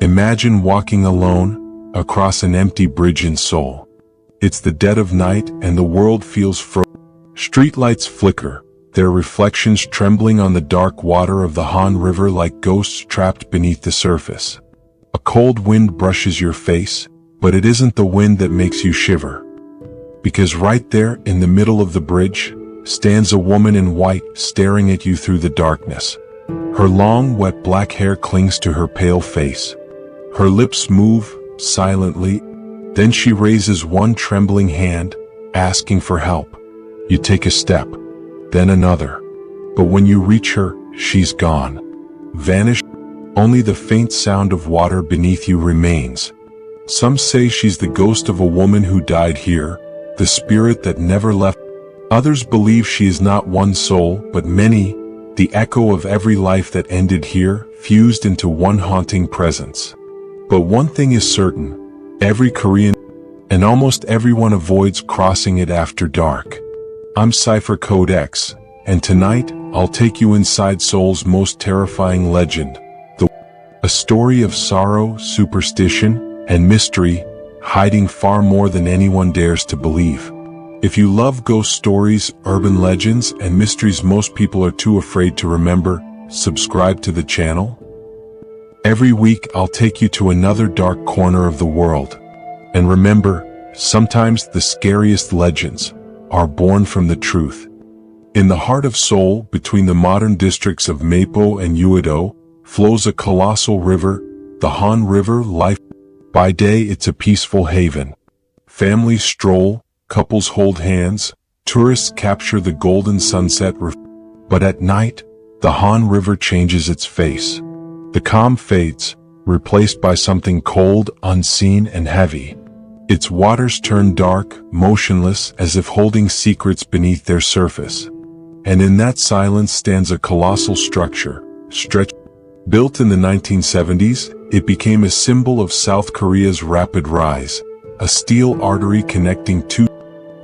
Imagine walking alone across an empty bridge in Seoul. It's the dead of night and the world feels frozen. Streetlights flicker, their reflections trembling on the dark water of the Han River like ghosts trapped beneath the surface. A cold wind brushes your face, but it isn't the wind that makes you shiver. Because right there in the middle of the bridge stands a woman in white staring at you through the darkness. Her long, wet black hair clings to her pale face. Her lips move silently, then she raises one trembling hand, asking for help. You take a step, then another. But when you reach her, she's gone. Vanished. Only the faint sound of water beneath you remains. Some say she's the ghost of a woman who died here, the spirit that never left. Others believe she is not one soul, but many, the echo of every life that ended here, fused into one haunting presence. But one thing is certain, every Korean, and almost everyone avoids crossing it after dark. I'm Cypher Code X, and tonight, I'll take you inside Seoul's most terrifying legend, a story of sorrow, superstition, and mystery, hiding far more than anyone dares to believe. If you love ghost stories, urban legends, and mysteries most people are too afraid to remember, subscribe to the channel. Every week I'll take you to another dark corner of the world. And remember, sometimes the scariest legends are born from the truth. In the heart of Seoul, between the modern districts of Mapo and Uido, flows a colossal river, the Han River. By day it's a peaceful haven. Families stroll, couples hold hands, tourists capture the golden sunset. But at night, the Han River changes its face. The calm fades, replaced by something cold, unseen, and heavy. Its waters turn dark, motionless, as if holding secrets beneath their surface. And in that silence stands a colossal structure, built in the 1970s, it became a symbol of South Korea's rapid rise, a steel artery connecting two.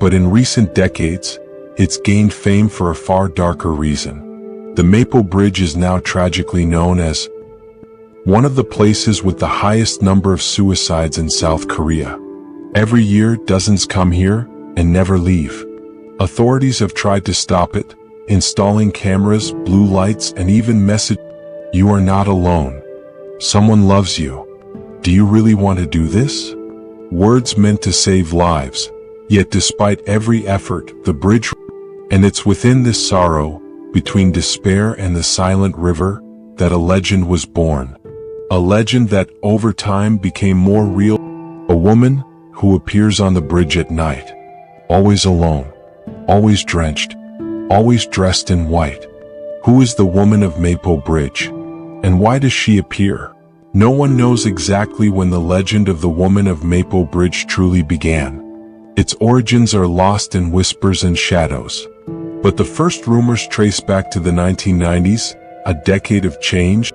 But in recent decades, it's gained fame for a far darker reason. The Mapo Bridge is now tragically known as one of the places with the highest number of suicides in South Korea. Every year, dozens come here and never leave. Authorities have tried to stop it, installing cameras, blue lights, and even message. You are not alone. Someone loves you. Do you really want to do this? Words meant to save lives. Yet despite every effort, the bridge. And it's within this sorrow, between despair and the silent river, that a legend was born. A legend that, over time, became more real. A woman who appears on the bridge at night. Always alone. Always drenched. Always dressed in white. Who is the Woman of Mapo Bridge? And why does she appear? No one knows exactly when the legend of the Woman of Mapo Bridge truly began. Its origins are lost in whispers and shadows. But the first rumors trace back to the 1990s, a decade of change.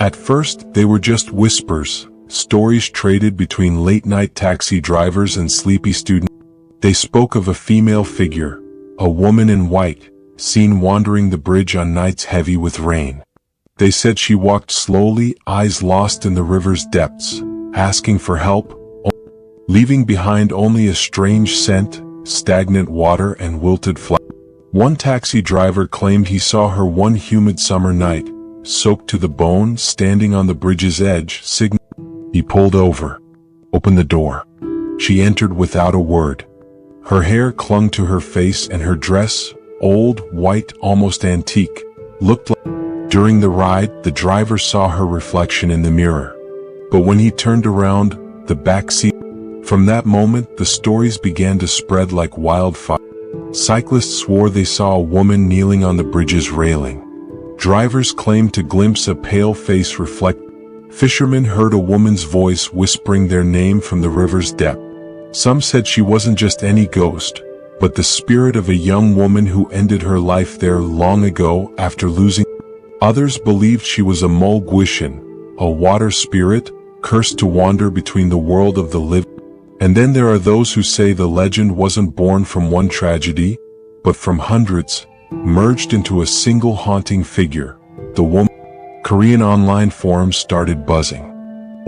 At first, they were just whispers, stories traded between late-night taxi drivers and sleepy students. They spoke of a female figure, a woman in white, seen wandering the bridge on nights heavy with rain. They said she walked slowly, eyes lost in the river's depths, asking for help, leaving behind only a strange scent, stagnant water, and wilted flowers. One taxi driver claimed he saw her one humid summer night, soaked to the bone, standing on the bridge's edge, He pulled over, opened the door. She entered without a word. Her hair clung to her face and her dress, old, white, almost antique, looked like. During the ride, the driver saw her reflection in the mirror. But when he turned around, the back seat. From that moment, the stories began to spread like wildfire. Cyclists swore they saw a woman kneeling on the bridge's railing. Drivers claimed to glimpse a pale face reflect. Fishermen heard a woman's voice whispering their name from the river's depth. Some said she wasn't just any ghost, but the spirit of a young woman who ended her life there long ago after losing. Others believed she was a Mulguishan, a water spirit, cursed to wander between the world of the living. And then there are those who say the legend wasn't born from one tragedy, but from hundreds, merged into a single haunting figure, the woman. Korean online forums started buzzing.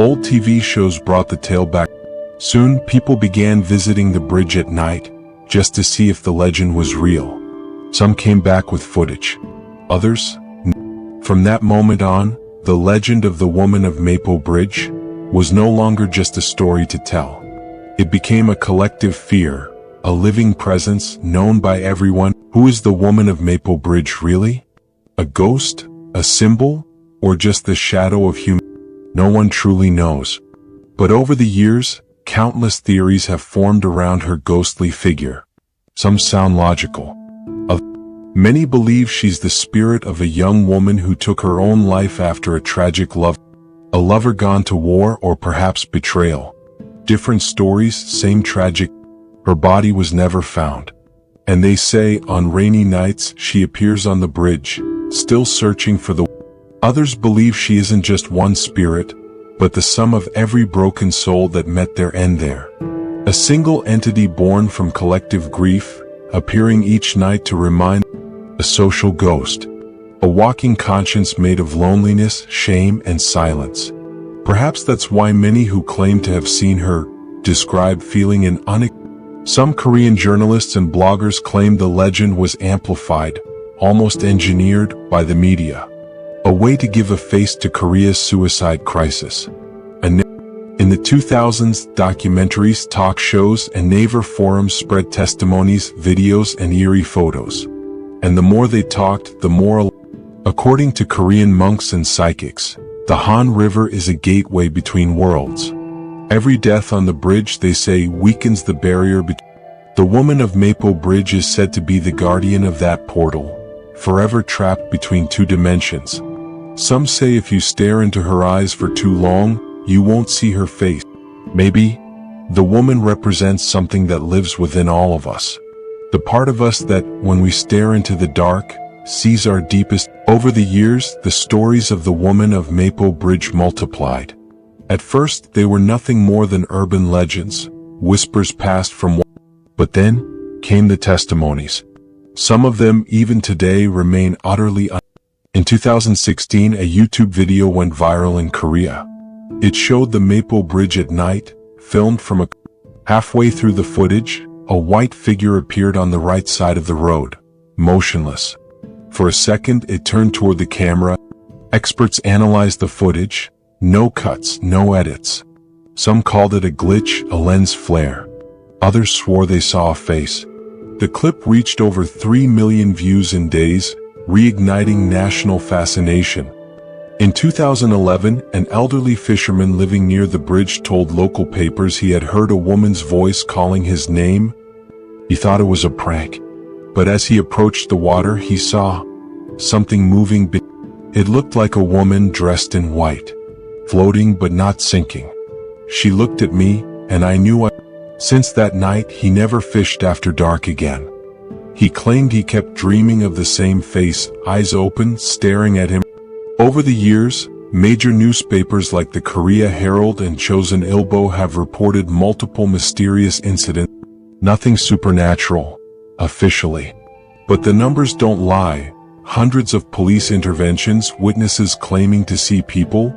Old TV shows brought the tale back. Soon, people began visiting the bridge at night, just to see if the legend was real. Some came back with footage. Others, from that moment on, the legend of the Woman of Mapo Bridge was no longer just a story to tell. It became a collective fear, a living presence known by everyone. Who is the Woman of Mapo Bridge really? A ghost? A symbol? Or just the shadow of human? No one truly knows. But over the years, countless theories have formed around her ghostly figure. Some sound logical. Many believe she's the spirit of a young woman who took her own life after a tragic a lover gone to war, or perhaps betrayal. Different stories, same tragic. Her body was never found. And they say on rainy nights she appears on the bridge, still searching for the. Others believe she isn't just one spirit, but the sum of every broken soul that met their end there. A single entity born from collective grief, appearing each night to remind. A social ghost. A walking conscience made of loneliness, shame, and silence. Perhaps that's why many who claim to have seen her describe feeling Some Korean journalists and bloggers claim the legend was amplified, almost engineered, by the media. A way to give a face to Korea's suicide crisis. In the 2000s, documentaries, talk shows, and Naver forums spread testimonies, videos, and eerie photos. And the more they talked, the more. According to Korean monks and psychics, the Han River is a gateway between worlds. Every death on the bridge, they say, weakens the barrier between. The Woman of Mapo Bridge is said to be the guardian of that portal, forever trapped between two dimensions. Some say if you stare into her eyes for too long, you won't see her face. Maybe, the woman represents something that lives within all of us. The part of us that, when we stare into the dark, sees our deepest. Over the years, the stories of the Woman of Mapo Bridge multiplied. At first, they were nothing more than urban legends, whispers passed from one. But then, came the testimonies. Some of them, even today, remain utterly In 2016, a YouTube video went viral in Korea. It showed the Mapo Bridge at night, filmed from halfway through the footage, a white figure appeared on the right side of the road, motionless. For a second, it turned toward the camera. Experts analyzed the footage. No cuts, no edits. Some called it a glitch, a lens flare. Others swore they saw a face. The clip reached over 3 million views in days, reigniting national fascination. In 2011, an elderly fisherman living near the bridge told local papers he had heard a woman's voice calling his name. He thought it was a prank. But as he approached the water, he saw something moving. It looked like a woman dressed in white, floating but not sinking. She looked at me, and I knew. Since that night, he never fished after dark again. He claimed he kept dreaming of the same face, eyes open, staring at him. Over the years, major newspapers like the Korea Herald and Chosun Ilbo have reported multiple mysterious incidents. Nothing supernatural, officially. But the numbers don't lie. Hundreds of police interventions, witnesses claiming to see people.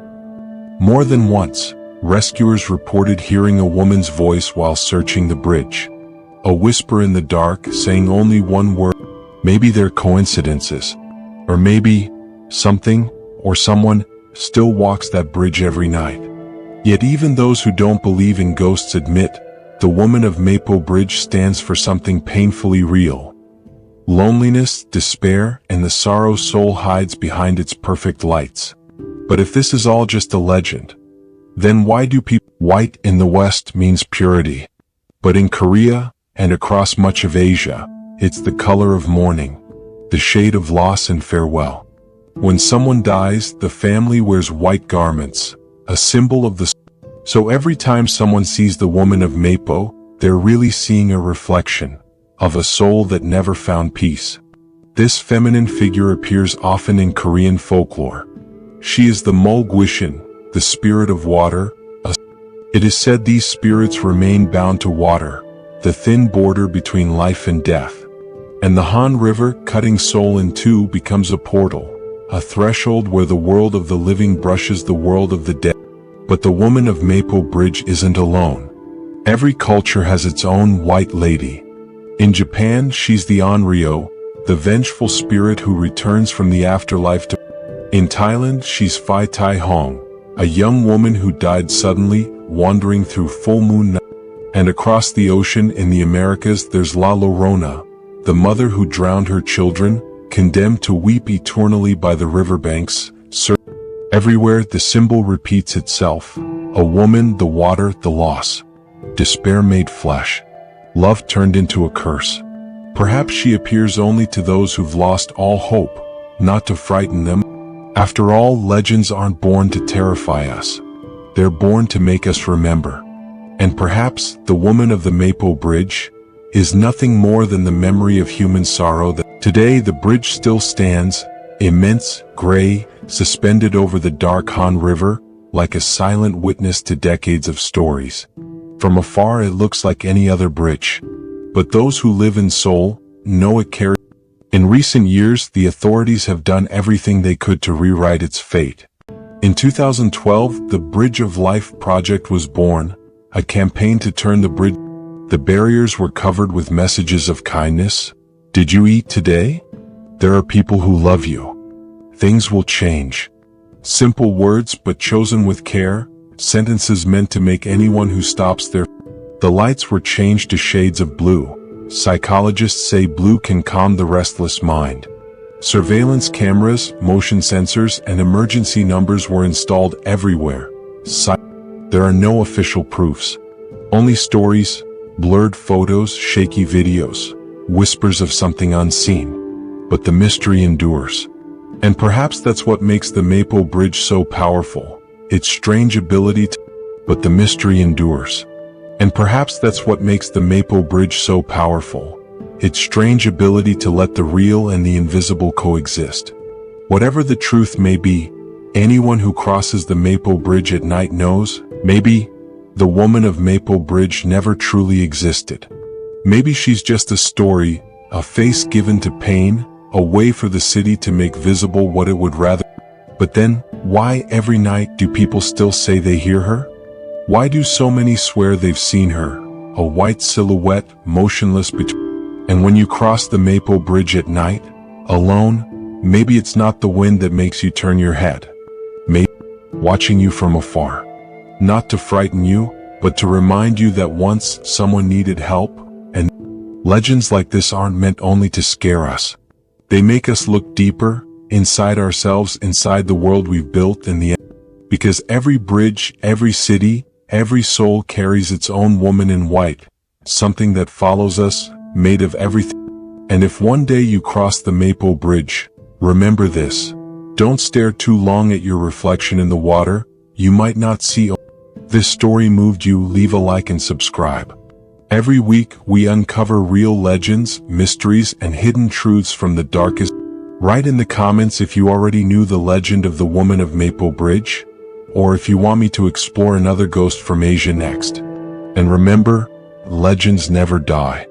More than once, rescuers reported hearing a woman's voice while searching the bridge. A whisper in the dark saying only one word. Maybe they're coincidences. Or maybe something or someone still walks that bridge every night. Yet even those who don't believe in ghosts admit, the Woman of Mapo Bridge stands for something painfully real. Loneliness, despair, and the sorrow soul hides behind its perfect lights. But if this is all just a legend, then why do people? White in the West means purity. But in Korea, and across much of Asia, it's the color of mourning, the shade of loss and farewell. When someone dies, the family wears white garments, a symbol of the. So every time someone sees the Woman of Mapo, they're really seeing a reflection of a soul that never found peace. This feminine figure appears often in Korean folklore. She is the Mulgwishin, the spirit of water. It is said these spirits remain bound to water, the thin border between life and death. And the Han River, cutting soul in two, becomes a portal, a threshold where the world of the living brushes the world of the dead. But the Woman of Mapo Bridge isn't alone. Every culture has its own white lady. In Japan, she's the Onryo, the vengeful spirit who returns from the afterlife to... In Thailand, she's Phai Tai Hong, a young woman who died suddenly, wandering through full moon night. And across the ocean in the Americas, there's La Llorona, the mother who drowned her children, condemned to weep eternally by the riverbanks. Everywhere the symbol repeats itself: a woman, the water, the loss. Despair made flesh. Love turned into a curse. Perhaps she appears only to those who've lost all hope, not to frighten them. After all, legends aren't born to terrify us. They're born to make us remember. And perhaps the Woman of the Mapo Bridge is nothing more than the memory of human sorrow that today the bridge still stands, immense, gray, suspended over the dark Han River, like a silent witness to decades of stories. From afar it looks like any other bridge, but those who live in Seoul know it carries. In recent years, the authorities have done everything they could to rewrite its fate. In 2012, the Bridge of Life project was born, a campaign to turn the bridge. The barriers were covered with messages of kindness. Did you eat today? There are people who love you. Things will change. Simple words but chosen with care, sentences meant to make anyone who stops there. The lights were changed to shades of blue. Psychologists say blue can calm the restless mind. Surveillance cameras, motion sensors, and emergency numbers were installed everywhere. There are no official proofs. Only stories, blurred photos, shaky videos, whispers of something unseen. But the mystery endures. And perhaps that's what makes the Mapo Bridge so powerful, its strange ability to... But the mystery endures. And perhaps that's what makes the Mapo Bridge so powerful, its strange ability to let the real and the invisible coexist. Whatever the truth may be, anyone who crosses the Mapo Bridge at night knows, maybe, the Woman of Mapo Bridge never truly existed. Maybe she's just a story, a face given to pain, a way for the city to make visible what it would rather. But then, why every night do people still say they hear her? Why do so many swear they've seen her, a white silhouette, motionless between... And when you cross the Mapo Bridge at night, alone, maybe it's not the wind that makes you turn your head. Maybe watching you from afar. Not to frighten you, but to remind you that once someone needed help, and legends like this aren't meant only to scare us. They make us look deeper, inside ourselves, inside the world we've built in the end. Because every bridge, every city, every soul carries its own woman in white, something that follows us, made of everything. And if one day you cross the Mapo Bridge, remember this. Don't stare too long at your reflection in the water, you might not see. This story moved you, leave a like and subscribe. Every week, we uncover real legends, mysteries, and hidden truths from the darkest. Write in the comments if you already knew the legend of the Woman of Mapo Bridge, or if you want me to explore another ghost from Asia next. And remember, legends never die.